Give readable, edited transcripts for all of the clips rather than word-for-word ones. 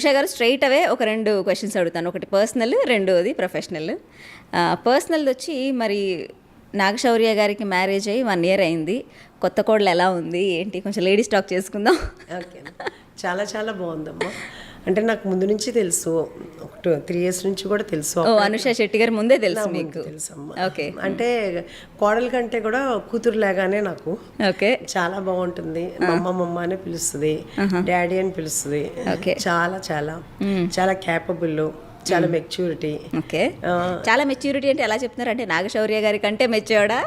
ఉషా గారు స్ట్రైట్ అవే ఒక 2 క్వశ్చన్స్ అడుగుతాను. ఒకటి పర్సనల్, రెండోది ప్రొఫెషనల్. పర్సనల్ వచ్చి మరి నాగశౌర్య గారికి మ్యారేజ్ అయ్యి 1 year అయింది. కొత్త కోడలు ఎలా ఉంది ఏంటి, కొంచెం లేడీస్ టాక్ చేసుకుందాం. ఓకే, చాలా చాలా బాగుందమ్మా. అంటే నాకు ముందు నుంచి తెలుసు, 3 years నుంచి కూడా తెలుసు. అనుష శెట్టి గారు ముందే తెలుసు మీకు? తెలుసమ్మా. ఓకే. అంటే కోడల కంటే కూడా కూతురు లాగానే నాకు. ఓకే. చాలా బాగుంటుంది. మమ్మ అనే పిలుస్తుంది, డాడీ అని పిలుస్తుంది. ఓకే. చాలా చాలా చాలా క్యాపబుల్, చాలా మెచ్యూరిటీ. ఓకే. చాలా మెచ్యూరిటీ అంటే ఎలా చెప్తున్నారు? అంటే నాగశౌర్య గారి కంటే మెచ్యూర్డా?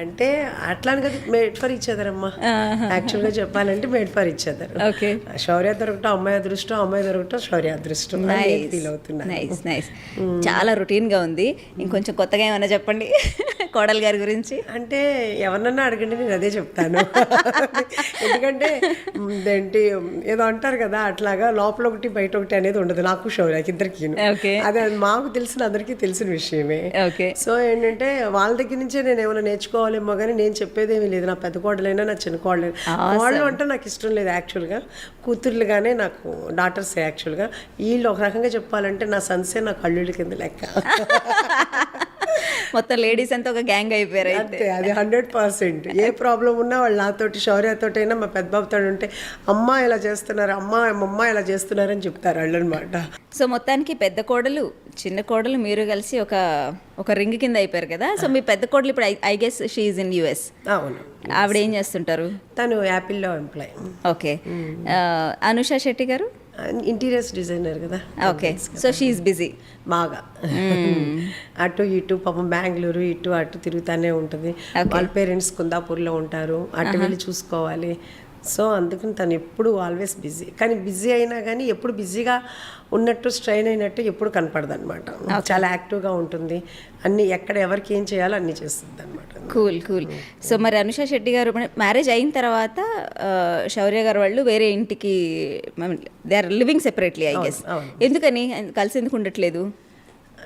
అంటే అట్లా అని కదా, మేడ్ ఫర్ ఇచ్ అదర్ అమ్మా. యాక్చువల్గా చెప్పాలంటే made for each other. Okay. Shaurya దొరకటం అమ్మాయి అదృష్టం, అమ్మాయి దొరకటం శౌర్య అదృష్టం. ఫీల్ అవుతున్నా. Nice nice. చాలా రొటీన్గా ఉంది. ఇంకొంచెం కొత్తగా ఏమైనా చెప్పండి కోడలు గారి గురించి. అంటే ఎవరినన్నా అడగండి, నేను అదే చెప్తాను. ఎందుకంటే ఏంటి ఏదో అంటారు కదా, అట్లాగా లోపల ఒకటి బయట ఒకటి అనేది ఉండదు నాకు శౌర్యకి ఇద్దరికి. అదే మాకు తెలిసిన అందరికీ తెలిసిన విషయమే. సో ఏంటంటే వాళ్ళ దగ్గర నుంచే నేను ఏమైనా నేర్చుకోవాలేమో, కానీ నేను చెప్పేదేమీ లేదు. నా పెద్ద కోడలైనా నా చిన్న కోడలైనా, కోడలు అంటే నాకు ఇష్టం లేదు యాక్చువల్గా. కూతుర్లుగానే నాకు డాటర్స్ యాక్చువల్గా. వీళ్ళు ఒక రకంగా చెప్పాలంటే నా సన్సే నా కళ్ళుళ్ళ కింద లెక్క. మొత్తం లేడీస్ అంతా ఒక గ్యాంగ్ అయిపోయారు. అంతే, అది 100%. ఏ ప్రాబ్లం ఉన్నా వాళ్ళు నాతోటి శౌర్యతోటి అయినా మా పెద్ద బాబుతో ఉంటే అమ్మ ఇలా చేస్తున్నారు, అమ్మ ఇలా చేస్తున్నారు అని చెప్తారు వాళ్ళు అనమాట. సో మొత్తానికి పెద్ద కోడలు చిన్న కోడలు మీరు కలిసి ఒక రింగ్ కింద అయిపోయారు కదా. సో మీ పెద్ద కోడలు ఇప్పుడు I guess she is in US. అవును. ఆవిడ ఏం చేస్తుంటారు? తను యాపిల్లో ఎంప్లాయ్. ఓకే. అనుష శెట్టి గారు ఇంటీరియర్స్ డిజైనర్ కదా. Okay. So she is busy బాగా. అటు ఇటు పాపం బెంగళూరు ఇటు అటు తిరుగుతూనే ఉంటుంది. వాళ్ళ పేరెంట్స్ కుందాపూర్లో ఉంటారు, అటు వెళ్ళి చూసుకోవాలి. సో అందుకని తను ఎప్పుడు ఆల్వేస్ బిజీ. కానీ బిజీ అయినా కానీ ఎప్పుడు బిజీగా ఉన్నట్టు స్ట్రెయిన్ అయినట్టు ఎప్పుడు కనపడదు అనమాట. చాలా యాక్టివ్గా ఉంటుంది. అన్ని ఎక్కడ ఎవరికి ఏం చేయాలో అన్నీ చేస్తుంది అనమాట. కూల్. సో మరి అనుష శెట్టి గారు మ్యారేజ్ అయిన తర్వాత శౌర్య గారు వాళ్ళు వేరే ఇంటికి, they are living separately I guess. ఎందుకని కలిసి ఎందుకు ఉండట్లేదు?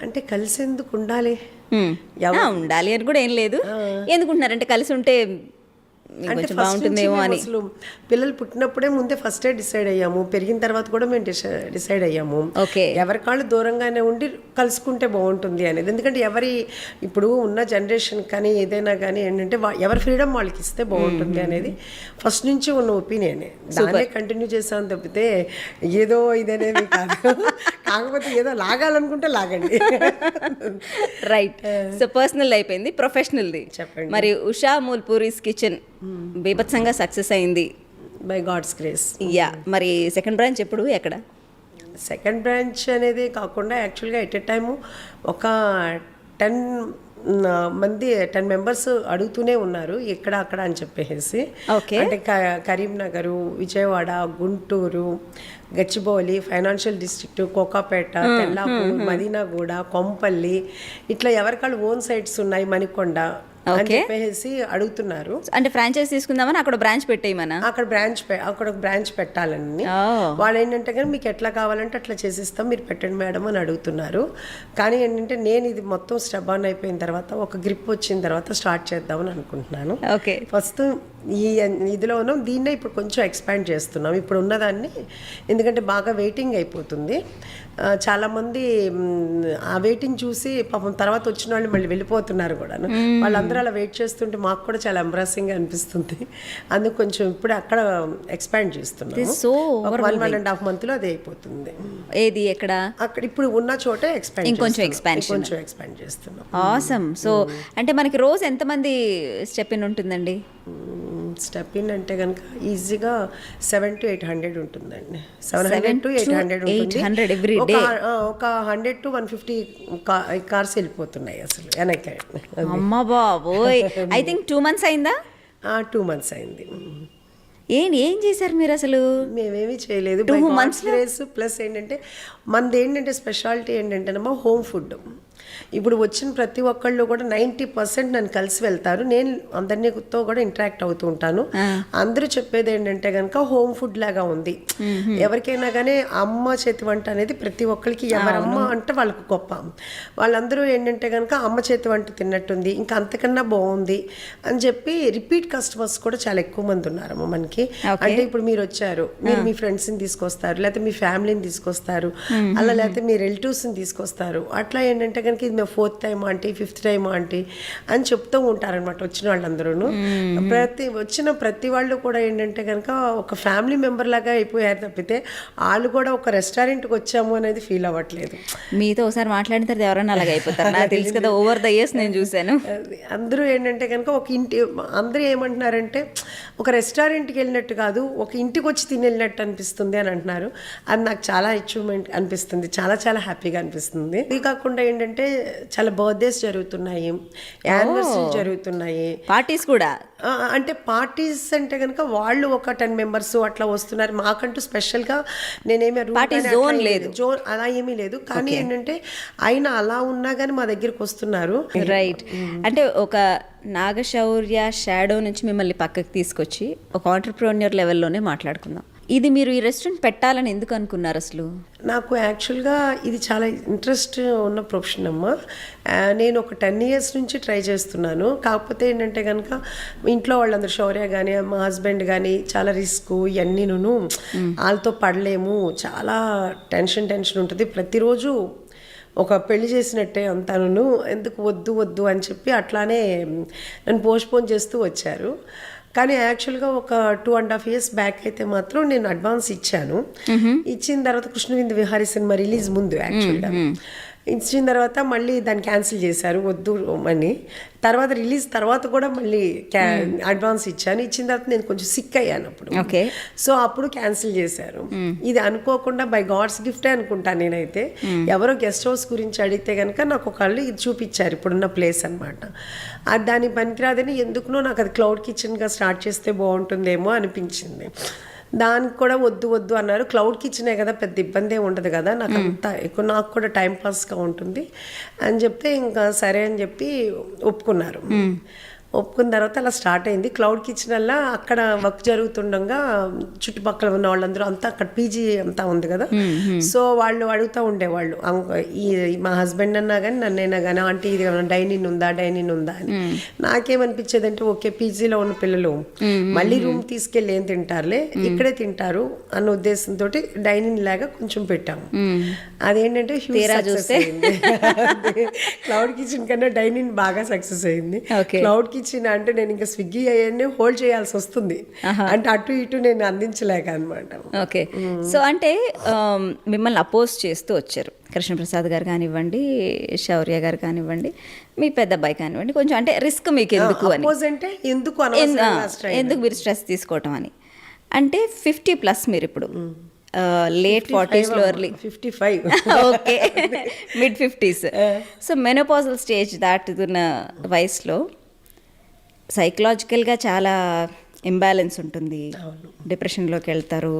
అంటే కలిసి ఎందుకు ఉండాలి అని కూడా ఏం లేదు. ఎందుకుంటున్నారంటే కలిసి ఉంటే కొంచెం బాగుంటుందేమో అని. అసలు పిల్లలు పుట్టినప్పుడే ముందే ఫస్టే డిసైడ్ అయ్యాము, పెరిగిన తర్వాత కూడా మేము డిసైడ్ అయ్యాము. ఓకే. ఎవరి కాళ్ళు దూరంగానే ఉండి కలుసుకుంటే బాగుంటుంది అనేది. ఎందుకంటే ఇప్పుడు ఉన్న జనరేషన్ కానీ ఏదైనా కానీ ఏంటంటే ఎవరి ఫ్రీడమ్ వాళ్ళకి ఇస్తే బాగుంటుంది అనేది ఫస్ట్ నుంచి ఉన్న ఒపీనియనే. దాన్నే కంటిన్యూ చేసాను తప్పితే ఏదో ఇదనేది కాదు. కాకపోతే ఏదో లాగాలనుకుంటే లాగండి. రైట్. సో పర్సనల్ అయిపోయింది, ప్రొఫెషనల్ది చెప్పండి. మరి ఉషా మూల్పూరీస్ కిచెన్ బీభత్సంగా సక్సెస్ అయింది బై గాడ్స్ గ్రేస్. యా. మరి సెకండ్ బ్రాంచ్ ఎప్పుడు, ఎక్కడ? సెకండ్ బ్రాంచ్ అనేది కాకుండా యాక్చువల్గా ఎట్ ఎ టైము ఒక 10 members అడుగుతూనే ఉన్నారు ఎక్కడ అక్కడ అని చెప్పేసి. అంటే కరీంనగర్, విజయవాడ, గుంటూరు, గచ్చిబౌలి, ఫైనాన్షియల్ డిస్ట్రిక్ట్, కోకాపేట, తెల్లాపూర్, మదీనాగూడ, కొంపల్లి, ఇట్లా ఎవరికాళ్ళు ఓన్ సైట్స్ ఉన్నాయి, మణికొండ అని చెప్పేసి అడుగుతున్నారు. అంటే ఫ్రాంచైజ్ తీసుకుందామని అక్కడ బ్రాంచ్ పెట్టేయమనా? అక్కడ ఒక బ్రాంచ్ పెట్టాలని. వాళ్ళు ఏంటంటే కానీ మీకు ఎట్లా కావాలంటే అట్లా చేసిస్తాం, మీరు పెట్టండి మేడం అని అడుగుతున్నారు. కానీ ఏంటంటే నేను ఇది మొత్తం స్టెప్ ఆన్ అయిపోయిన తర్వాత, ఒక గ్రిప్ వచ్చిన తర్వాత స్టార్ట్ చేద్దామని అనుకుంటున్నాను. ఓకే. ఫస్ట్ ఈ ఇదిలో ఉన్నాం, దీన్నే ఇప్పుడు కొంచెం ఎక్స్పాండ్ చేస్తున్నాం ఇప్పుడు ఉన్నదాన్ని. ఎందుకంటే బాగా వెయిటింగ్ అయిపోతుంది. చాలామంది ఆ వెయిటింగ్ చూసి పాపం తర్వాత వచ్చిన వాళ్ళు మళ్ళీ వెళ్ళిపోతున్నారు కూడా. వాళ్ళందరూ అలా వెయిట్ చేస్తుంటే మాకు కూడా చాలా ఎంబ్రాసింగ్గా అనిపిస్తుంది. అందుకు కొంచెం ఇప్పుడు అక్కడ ఎక్స్పాండ్ చేస్తున్నాం. 1.5 monthలో అది అయిపోతుంది. ఏది ఎక్కడ? అక్కడ ఇప్పుడు ఉన్న చోటే కొంచెం ఎక్స్పాండ్ చేస్తున్నాం. ఆసమ్. సో అంటే మనకి రోజు ఎంతమంది స్టెప్ ఇన్ ఉంటుందండి? స్టెప్ ఇన్ అంటే కనుక ఈజీగా 700 to 800 ఉంటుందండి. 700 to 800 ఉంటుంది. ఒక 100 to 150 కార్స్ వెళ్ళిపోతున్నాయి అసలు వెనక్కి. అమ్మ బాబోయ్. ఐ థింక్ 2 months అయిందా? 2 months అయింది. ఏం చేశారు మీరు అసలు? మేమేమీ చేయలేదు. 2 months ప్లస్ ఏంటంటే మనది ఏంటంటే స్పెషాలిటీ ఏంటంటే హోమ్ ఫుడ్. ఇప్పుడు వచ్చిన ప్రతి ఒక్కళ్ళు కూడా 90% నన్ను కలిసి వెళ్తారు. నేను అందరితో కూడా ఇంటరాక్ట్ అవుతూ ఉంటాను. అందరూ చెప్పేది ఏంటంటే కనుక హోమ్ ఫుడ్ లాగా ఉంది. ఎవరికైనా కానీ అమ్మ చేతి వంట అనేది ప్రతి ఒక్కరికి, ఎవరమ్మ అంటే వాళ్ళకు గొప్ప. వాళ్ళందరూ ఏంటంటే కనుక అమ్మ చేతి వంట తిన్నట్టుంది, ఇంకా అంతకన్నా బాగుంది అని చెప్పి రిపీట్ కస్టమర్స్ కూడా చాలా ఎక్కువ మంది ఉన్నారమ్మ మనకి. అంటే ఇప్పుడు మీరు వచ్చారు, మీరు మీ ఫ్రెండ్స్ని తీసుకొస్తారు, లేకపోతే మీ ఫ్యామిలీని తీసుకొస్తారు, అలా లేకపోతే మీ రిలేటివ్స్ని తీసుకొస్తారు. అట్లా ఏంటంటే కనుక ఇది మేము 4th time aunty, 5th time aunty అని చెప్తూ ఉంటారనమాట వచ్చిన వాళ్ళందరూ. వచ్చిన ప్రతి వాళ్ళు కూడా ఏంటంటే కనుక ఒక ఫ్యామిలీ మెంబర్ లాగా అయిపోయారు తప్పితే వాళ్ళు కూడా ఒక రెస్టారెంట్కి వచ్చాము అనేది ఫీల్ అవ్వట్లేదు. మీతో ఒకసారి మాట్లాడిన తర్వాత ఎవరైనా అలాగ అయిపోతారు, నాకు తెలుసు కదా, ఓవర్ ద ఇయర్స్ నేను చూశాను. అందరూ ఏంటంటే కనుక ఒక ఇంటి, అందరూ ఏమంటున్నారంటే ఒక రెస్టారెంట్కి వెళ్ళినట్టు కాదు, ఒక ఇంటికి వచ్చి తిని వెళ్ళినట్టు అనిపిస్తుంది అని అంటున్నారు. అది నాకు చాలా అచీవ్మెంట్ అనిపిస్తుంది, చాలా చాలా హ్యాపీగా అనిపిస్తుంది. ఇది కాకుండా ఏంటంటే చాలా బర్త్డేస్ జరుగుతున్నాయి, యానివర్సరీ జరుగుతున్నాయి, పార్టీస్ కూడా. అంటే పార్టీస్ అంటే కనుక వాళ్ళు ఒక 10 మెంబర్స్ అట్లా వస్తున్నారు. మాకంటూ స్పెషల్గా నేనేమి జోన్ లేదు, జోన్ అలా ఏమీ లేదు. కానీ ఏంటంటే ఆయన అలా ఉన్నా కానీ మా దగ్గరికి వస్తున్నారు. రైట్. అంటే ఒక నాగశౌర్య షాడో నుంచి మిమ్మల్ని పక్కకి తీసుకొచ్చి ఒక ఆంటర్ప్రెన్యూర్ లెవెల్లోనే మాట్లాడుకుందాం. ఇది మీరు ఈ రెస్టారెంట్ పెట్టాలని ఎందుకు అనుకున్నారు అసలు? నాకు యాక్చువల్గా ఇది చాలా ఇంట్రెస్ట్ ఉన్న ప్రొఫెషన్ అమ్మ. నేను ఒక 10 years నుంచి ట్రై చేస్తున్నాను. కాకపోతే ఏంటంటే కనుక ఇంట్లో వాళ్ళందరూ, శౌర్య కానీ మా హస్బెండ్ కానీ చాలా రిస్క్ ఇవన్నీ వాళ్ళతో పడలేము, చాలా టెన్షన్ ఉంటుంది ప్రతిరోజు. ఒక పెళ్లి చేసినట్టే అంతాను, ఎందుకు వద్దు వద్దు అని చెప్పి అట్లానే నన్ను పోస్ట్పోన్ చేస్తూ వచ్చారు. కానీ యాక్చువల్గా ఒక 2.5 years బ్యాక్ అయితే మాత్రం నేను అడ్వాన్స్ ఇచ్చాను. ఇచ్చిన తర్వాత కృష్ణవిందు విహారీ సినిమా రిలీజ్ ముందు యాక్చువల్గా ఇచ్చిన తర్వాత మళ్ళీ దాన్ని క్యాన్సిల్ చేశారు వద్దు అని. తర్వాత రిలీజ్ తర్వాత కూడా మళ్ళీ అడ్వాన్స్ ఇచ్చాను. ఇచ్చిన తర్వాత నేను కొంచెం సిక్ అయ్యాను అప్పుడు. సో అప్పుడు క్యాన్సిల్ చేశారు. ఇది అనుకోకుండా బై గాడ్స్ గిఫ్టే అనుకుంటాను నేనైతే. ఎవరో గెస్ట్ హౌస్ గురించి అడిగితే కనుక నాకు ఒకళ్ళు ఇది చూపించారు, ఇప్పుడున్న ప్లేస్ అనమాట. అది దాని పనికిరాదని ఎందుకునో నాకు అది క్లౌడ్ కిచెన్గా స్టార్ట్ చేస్తే బాగుంటుందేమో అనిపించింది. దానికి కూడా వద్దు వద్దు అన్నారు. క్లౌడ్ కిచెనే కదా, పెద్ద ఇబ్బంది ఉండదు కదా, నాకు అంతా ఎక్కువ, నాకు కూడా టైంపాస్గా ఉంటుంది అని చెప్తే ఇంకా సరే అని చెప్పి ఒప్పుకున్నారు. ఒప్పుకున్న తర్వాత అలా స్టార్ట్ అయింది. క్లౌడ్ కిచెన్ వల్ల అక్కడ వర్క్ జరుగుతుండగా చుట్టుపక్కల ఉన్న వాళ్ళందరూ అంతా అక్కడ పీజీ అంతా ఉంది కదా, సో వాళ్ళు అడుగుతూ ఉండేవాళ్ళు, ఈ మా హస్బెండ్ అన్నా కానీ నన్నైనా కానీ, ఆంటీ ఇది డైనింగ్ ఉందా అని. నాకేమనిపించేది అంటే ఓకే, పీజీలో ఉన్న పిల్లలు మళ్ళీ రూమ్ తీసుకెళ్ళి ఏం తింటారులే, ఇక్కడే తింటారు అన్న ఉద్దేశంతో డైనింగ్ లాగా కొంచెం పెట్టాము. అదేంటంటే క్లౌడ్ కిచెన్ కన్నా డైనింగ్ బాగా సక్సెస్ అయింది. క్లౌడ్ కిచెన్ అంటే నేను ఇంకా స్విగ్గీ అవన్నీ హోల్డ్ చేయాల్సి వస్తుంది, అంటే అటు ఇటు నేను అందించలేక అనమాట. ఓకే. సో అంటే మిమ్మల్ని అపోజ్ చేస్తూ వచ్చారు కృష్ణప్రసాద్ గారు కానివ్వండి, శౌర్య గారు కానివ్వండి, మీ పెద్ద అబ్బాయి కానివ్వండి. కొంచెం అంటే రిస్క్ మీకు ఎందుకు అని, అంటే ఎందుకు మీరు స్ట్రెస్ తీసుకోవటం అని. అంటే 50+ మీరు ఇప్పుడు late 40s early 55, okay, mid 50s. So menopausal stage దాటుతున్న వయసులో సైకలాజికల్గా చాలా ఇంబ్యాలెన్స్ ఉంటుంది, డిప్రెషన్లోకి వెళ్తారు.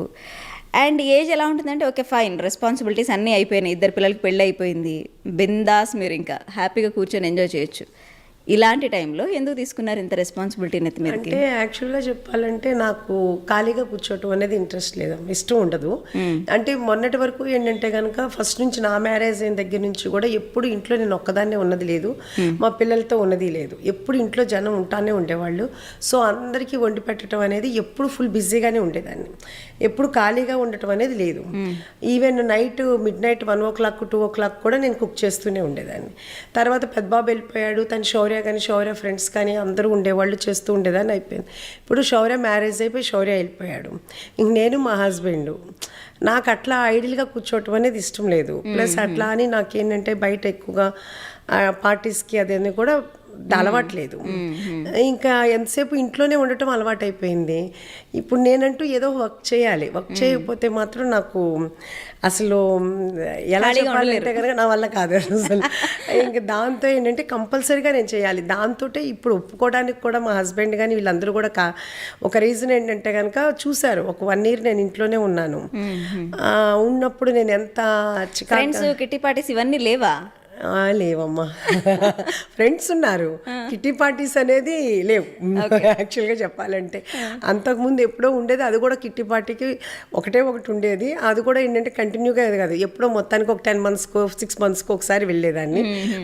అండ్ ఏజ్ ఎలా ఉంటుందంటే ఓకే ఫైన్, రెస్పాన్సిబిలిటీస్ అన్నీ అయిపోయినాయి, 2 పిల్లలకి పెళ్ళి అయిపోయింది, బిందాస్ మీరు ఇంకా హ్యాపీగా కూర్చొని ఎంజాయ్ చేయొచ్చు. ఇలాంటి టైంలో ఎందుకు తీసుకున్నారు ఇంత రెస్పాన్సిబిలిటీ నెత్తి మీదకి? అంటే యాక్చువల్గా చెప్పాలంటే నాకు ఖాళీగా కూర్చోవటం అనేది ఇంట్రెస్ట్ లేదు, ఇష్టం ఉండదు. అంటే మొన్నటి వరకు ఏంటంటే కనుక ఫస్ట్ నుంచి నా మ్యారేజ్ అయిన దగ్గర నుంచి కూడా ఎప్పుడు ఇంట్లో నేను ఒక్కదాన్నే ఉన్నది లేదు, మా పిల్లలతో ఉన్నది లేదు, ఎప్పుడు ఇంట్లో జనం ఉంటానే ఉండేవాళ్ళు. సో అందరికీ వండి పెట్టడం అనేది ఎప్పుడు ఫుల్ బిజీగానే ఉండేదాన్ని, ఎప్పుడు ఖాళీగా ఉండటం అనేది లేదు. Even night midnight 1 o'clock 2 o'clock కూడా నేను కుక్ చేస్తూనే ఉండేదాన్ని. తర్వాత పెద్దబాబు వెళ్ళిపోయాడు, తను శౌర్య కానీ శౌర్య ఫ్రెండ్స్ కానీ అందరూ ఉండేవాళ్ళు, చేస్తూ ఉండేదాన్ని అయిపోయింది. ఇప్పుడు శౌర్య మ్యారేజ్ అయిపోయి శౌర్య వెళ్ళిపోయాడు, ఇంక నేను మా హస్బెండ్. నాకు అట్లా ఐడియల్గా కూర్చోవటం అనేది ఇష్టం లేదు. ప్లస్ అట్లా అని నాకేంటంటే బయట ఎక్కువగా పార్టీస్కి అదేని కూడా అలవాట్లేదు. ఇంకా ఎంతసేపు ఇంట్లోనే ఉండటం అలవాటు అయిపోయింది. ఇప్పుడు నేనంటూ ఏదో వర్క్ చేయాలి, వర్క్ చేయకపోతే మాత్రం నాకు అసలు ఎలా చెప్పాలంటే కనుక నా వల్ల కాదు అసలు. ఇంకా దాంతో ఏంటంటే కంపల్సరీగా నేను చేయాలి. దాంతో ఇప్పుడు ఒప్పుకోవడానికి కూడా మా హస్బెండ్ కానీ వీళ్ళందరూ కూడా ఒక రీజన్ ఏంటంటే కనుక చూశారు, ఒక 1 year నేను ఇంట్లోనే ఉన్నాను. ఉన్నప్పుడు నేను ఎంత ఫ్రెండ్స్ కిట్టి పార్టీస్ ఇవన్నీ లేవా? లేవమ్మా. ఫ్రెండ్స్ ఉన్నారు, కిట్టి పార్టీస్ అనేది లేవు యాక్చువల్గా చెప్పాలంటే. అంతకుముందు ఎప్పుడో ఉండేది, అది కూడా కిట్టి పార్టీకి ఒకటి ఉండేది. అది కూడా ఏంటంటే కంటిన్యూగా అది కాదు, ఎప్పుడో మొత్తానికి ఒక 10 monthsకో 6 monthsకో ఒకసారి వెళ్ళేదాన్ని,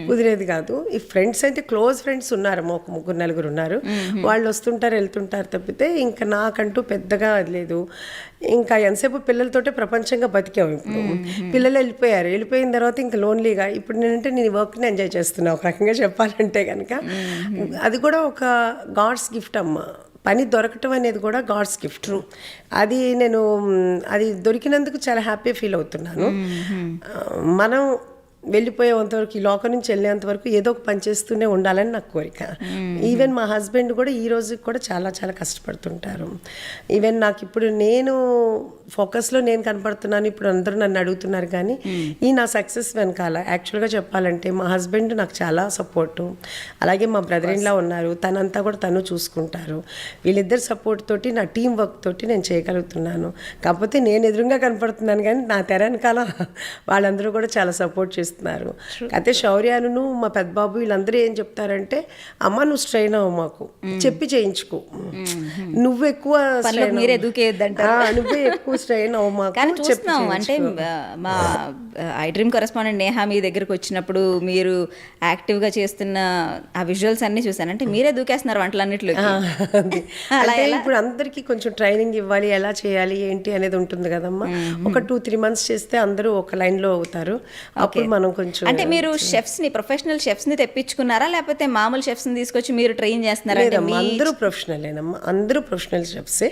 కుదిరేది కాదు. ఈ ఫ్రెండ్స్ అయితే క్లోజ్ ఫ్రెండ్స్ ఉన్నారు, ఒక 3-4 ఉన్నారు. వాళ్ళు వస్తుంటారు వెళ్తుంటారు తప్పితే ఇంకా నాకంటూ పెద్దగా అది లేదు. ఇంకా ఎంతసేపు పిల్లలతోటే ప్రపంచంగా బతికాము. ఇప్పుడు పిల్లలు వెళ్ళిపోయిన తర్వాత ఇంకా లోన్లీగా ఇప్పుడు నేనంటే నేను వర్క్ని ఎంజాయ్ చేస్తున్నా ఒక రకంగా చెప్పాలంటే కనుక. అది కూడా ఒక గాడ్స్ గిఫ్ట్ అమ్మ. పని దొరకటం అనేది కూడా గాడ్స్ గిఫ్ట్. అది నేను అది దొరికినందుకు చాలా హ్యాపీ ఫీల్ అవుతున్నాను. మనం వెళ్ళిపోయేంతవరకు, ఈ లోకం నుంచి వెళ్ళేంత వరకు ఏదో ఒక పని చేస్తూనే ఉండాలని నాకు కోరిక. ఈవెన్ మా హస్బెండ్ కూడా ఈ రోజుకి కూడా చాలా చాలా కష్టపడుతుంటారు. ఈవెన్ నాకు ఇప్పుడు నేను ఫోకస్లో నేను కనపడుతున్నాను, ఇప్పుడు అందరూ నన్ను అడుగుతున్నారు. కానీ ఈ నా సక్సెస్ వెనకాల యాక్చువల్గా చెప్పాలంటే మా హస్బెండ్ నాకు చాలా సపోర్టు, అలాగే మా బ్రదర్ ఇన్ లా ఉన్నారు, తనంతా కూడా తను చూసుకుంటారు. వీళ్ళిద్దరు సపోర్ట్ తోటి, నా టీం వర్క్ తోటి నేను చేయగలుగుతున్నాను. కాకపోతే నేను ఎదురుగా కనపడుతున్నాను కానీ నా తెర వెనకాల వాళ్ళందరూ కూడా చాలా సపోర్ట్ చేస్తున్నారు. అయితే శౌర్యాను మా పెద్ద బాబు వీళ్ళందరూ ఏం చెప్తారంటే, అమ్మ నువ్వు స్ట్రెయిన్ అవ్వు, మాకు చెప్పి చేయించుకో, నువ్వు ఎక్కువ నువ్వే ఎక్కువ స్ట్రెయిన్ అవ్వు మాకు. కానీ చూస్తున్నాం అంటే మా ఐ డ్రీమ్ కరెస్పాండెంట్ నేహా మీ దగ్గరకు వచ్చినప్పుడు మీరు యాక్టివ్గా చేస్తున్న ఆ విజువల్స్ అన్ని చూసాను. అంటే మీరే దూకేస్తున్నారు వంటలన్నిట్లో. అంటే ఇప్పుడు అందరికీ కొంచెం ట్రైనింగ్ ఇవ్వాలి, ఎలా చేయాలి ఏంటి అనేది ఉంటుంది కదమ్మా. ఒక 2-3 months చేస్తే అందరూ ఒక లైన్లో అవుతారు. అప్పుడు మనం కొంచెం, అంటే మీరు షెఫ్స్ని, ప్రొఫెషనల్ షెఫ్స్ని తెప్పించుకున్నారా లేకపోతే మామూలు షెఫ్స్ని తీసుకొచ్చి మీరు ట్రైన్ చేస్తున్నారా? అందరూ ప్రొఫెషనలేనమ్మా, అందరూ ప్రొఫెషనల్ షెఫ్సే,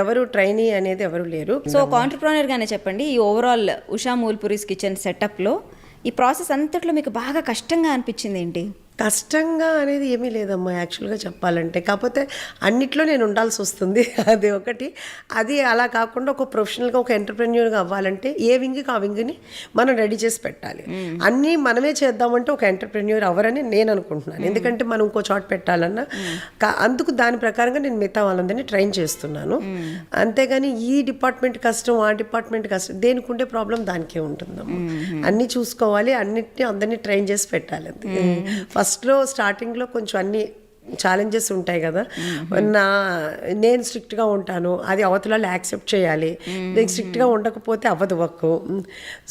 ఎవరు ట్రైనీ అనేది ఎవరు లేరు. సో ఆంటర్‌ప్రెన్యూర్ గానే చెప్పండి, ఈ ఓవరాల్ ఉషా మూల్పురీస్ కిచెన్ సెటప్లో ఈ ప్రాసెస్ అంతట్లో మీకు బాగా కష్టంగా అనిపించింది ఏంటి? కష్టంగా అనేది ఏమీ లేదమ్మా యాక్చువల్గా చెప్పాలంటే. కాకపోతే అన్నిట్లో నేను ఉండాల్సి వస్తుంది, అది ఒకటి. అది అలా కాకుండా ఒక ప్రొఫెషనల్గా ఒక ఎంటర్‌ప్రెన్యూర్గా అవ్వాలంటే ఏ వింగ్కి ఆ వింగ్ని మనం రెడీ చేసి పెట్టాలి. అన్నీ మనమే చేద్దామంటే ఒక ఎంటర్‌ప్రెన్యూర్ అవ్వరని నేను అనుకుంటున్నాను. ఎందుకంటే మనం ఇంకో చోట పెట్టాలన్నా అందుకు దాని ప్రకారంగా నేను మిగతా వాళ్ళందరినీ ట్రైన్ చేస్తున్నాను. అంతేగాని ఈ డిపార్ట్మెంట్ కష్టం, ఆ డిపార్ట్మెంట్ కష్టం, దేనికి ఉండే ప్రాబ్లం దానికే ఉంటుందమ్మా. అన్నీ చూసుకోవాలి, అన్నిటినీ అందరినీ ట్రైన్ చేసి పెట్టాలి. ఫస్ట్లో స్టార్టింగ్లో కొంచెం అన్ని ఛాలెంజెస్ ఉంటాయి కదా. నేను స్ట్రిక్ట్గా ఉంటాను, అది అవతల యాక్సెప్ట్ చేయాలి. నేను స్ట్రిక్ట్గా ఉండకపోతే అవ్వదు వర్క్.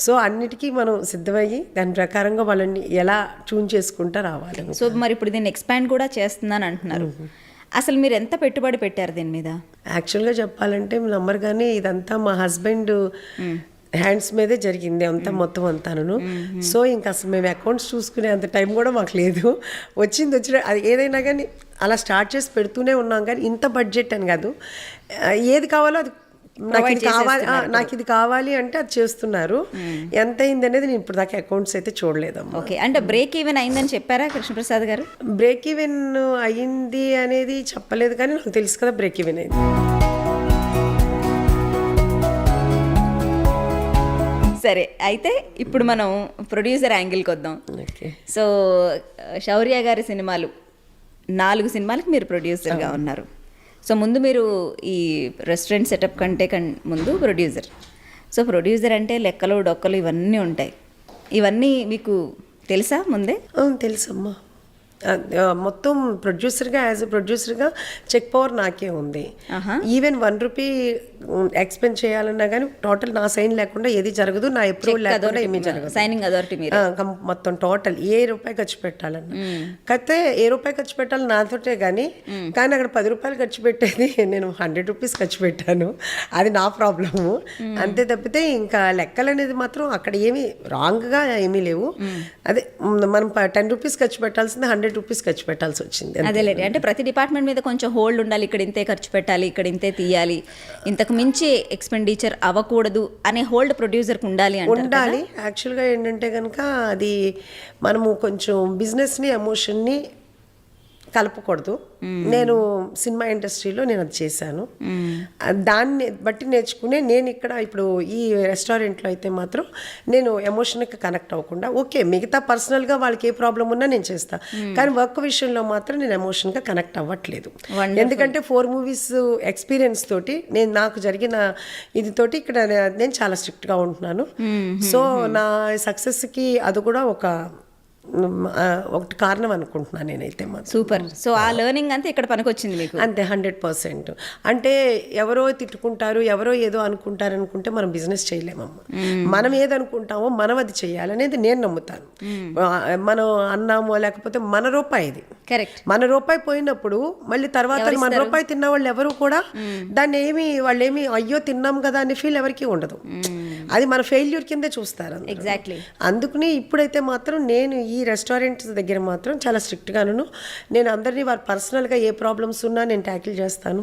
సో అన్నిటికీ మనం సిద్ధమయ్యి దాని ప్రకారంగా వాళ్ళని ఎలా ట్యూన్ చేసుకుంటా రావాలి. సో మరి ఇప్పుడు దీన్ని ఎక్స్పాండ్ కూడా చేస్తున్నాను అంటున్నారు. అసలు మీరు ఎంత పెట్టుబడి పెట్టారు దీని మీద? యాక్చువల్గా చెప్పాలంటే నమ్మరు కానీ ఇదంతా మా హస్బెండ్ హ్యాండ్స్ మీదే జరిగింది అంతా, మొత్తం అంతాను. సో ఇంకా అసలు మేము అకౌంట్స్ చూసుకునే అంత టైం కూడా మాకు లేదు. వచ్చిన అది ఏదైనా కానీ అలా స్టార్ట్ చేసి పెడుతూనే ఉన్నాం. కానీ ఇంత బడ్జెట్ అని కాదు, ఏది కావాలో అది నాకు ఇది కావాలి అంటే అది చేస్తున్నారు. ఎంత అయింది అనేది నేను ఇప్పుడు దాకా అకౌంట్స్ అయితే చూడలేదమ్మా. ఓకే, అంటే బ్రేక్ ఈవెన్ అయిందని చెప్పారా కృష్ణప్రసాద్ గారు? బ్రేక్ ఈవెన్ అయ్యింది అనేది చెప్పలేదు, కానీ నాకు తెలుసు కదా బ్రేక్ ఈవెన్ అయింది. సరే, అయితే ఇప్పుడు మనం ప్రొడ్యూసర్ యాంగిల్కి వద్దాం. సో శౌర్య గారి సినిమాలు 4 సినిమాలకు మీరు ప్రొడ్యూసర్గా ఉన్నారు. సో ముందు మీరు ఈ రెస్టారెంట్ సెటప్ కంటే ముందు ప్రొడ్యూసర్. సో ప్రొడ్యూసర్ అంటే లెక్కలు డొక్కలు ఇవన్నీ ఉంటాయి. ఇవన్నీ మీకు తెలుసా ముందే? తెలుసమ్మా. మొత్తం ప్రొడ్యూసర్గా, యాజ్ ఎ ప్రొడ్యూసర్గా చెక్ పవర్ నాకే ఉంది. ఈవెన్ 1 రూపీ ఎక్స్పెండ్ చేయాలన్నా కానీ టోటల్ నా సైన్ లేకుండా ఏది జరగదు, నా అప్రూవల్ లేకుండా ఏమీ జరగదు. సైనింగ్ అథారిటీ మొత్తం టోటల్ ఏ రూపాయి ఖర్చు పెట్టాలన్నా. కాకపోతే ఏ రూపాయి ఖర్చు పెట్టాలి నాతోటే కానీ అక్కడ 10 రూపాయలు ఖర్చు పెట్టేది నేను 100 రూపీస్ ఖర్చు పెట్టాను. అది నా ప్రాబ్లము. అంతే తప్పితే ఇంకా లెక్కలు అనేది మాత్రం అక్కడ ఏమీ రాంగ్గా ఏమీ లేవు. అదే మనం 10 రూపీస్ ఖర్చు పెట్టాల్సింది 100 రూపీస్ ఖర్చు పెట్టాల్సి వచ్చింది. అదేలేండి, అంటే ప్రతి డిపార్ట్మెంట్ మీద కొంచెం హోల్డ్ ఉండాలి. ఇక్కడ ఇంతే ఖర్చు పెట్టాలి, ఇక్కడ ఇంతే తీయాలి, ఇంతకు మించి ఎక్స్పెండిచర్ అవ్వకూడదు అనే హోల్డ్ ప్రొడ్యూసర్కి ఉండాలి. యాక్చువల్గా ఏంటంటే కనుక అది మనము కొంచెం బిజినెస్ని ఎమోషన్ని కలపకూడదు. నేను సినిమా ఇండస్ట్రీలో నేను అది చేశాను. దాన్ని బట్టి నేర్చుకునే నేను ఇక్కడ ఇప్పుడు ఈ రెస్టారెంట్లో అయితే మాత్రం నేను ఎమోషన్కి కనెక్ట్ అవ్వకుండా, ఓకే మిగతా పర్సనల్గా వాళ్ళకి ఏ ప్రాబ్లం ఉన్నా నేను చేస్తాను, కానీ వర్క్ విషయంలో మాత్రం నేను ఎమోషన్గా కనెక్ట్ అవ్వట్లేదు. ఎందుకంటే 4 movies ఎక్స్పీరియన్స్ తోటి నాకు జరిగిన ఇది తోటి ఇక్కడ నేను చాలా స్ట్రిక్ట్గా ఉంటున్నాను. సో నా సక్సెస్కి అది కూడా ఒక ఒకటి కారణం అనుకుంటున్నాను నేనైతే మాత్రం. సూపర్. సో ఆ లెర్నింగ్ అంతా ఇక్కడ పనికొచ్చింది మీకు. అంతే 100%. అంటే ఎవరో తిట్టుకుంటారు, ఎవరో ఏదో అనుకుంటారు అనుకుంటే మనం బిజినెస్ చేయలేమమ్మా. మనం ఏదనుకుంటామో మనం అది చేయాలనేది నేను నమ్ముతాను. మనం అన్నామో లేకపోతే మన రూపాయి ఇది, కరెక్ట్. మన రూపాయి పోయినప్పుడు మళ్ళీ తర్వాత మన రూపాయి తిన్న వాళ్ళు ఎవరు కూడా దాన్ని వాళ్ళేమి అయ్యో తిన్నాం కదా అనే ఫీల్ ఎవరికి ఉండదు. అది మన ఫెయిల్యూర్ కిందే చూస్తారు. ఎగ్జాక్ట్లీ. అందుకని ఇప్పుడైతే మాత్రం నేను ఈ రెస్టారెంట్స్ దగ్గర మాత్రం చాలా స్ట్రిక్ట్గాను నేను అందరినీ వారు పర్సనల్గా ఏ ప్రాబ్లమ్స్ ఉన్నా నేను ట్యాకిల్ చేస్తాను.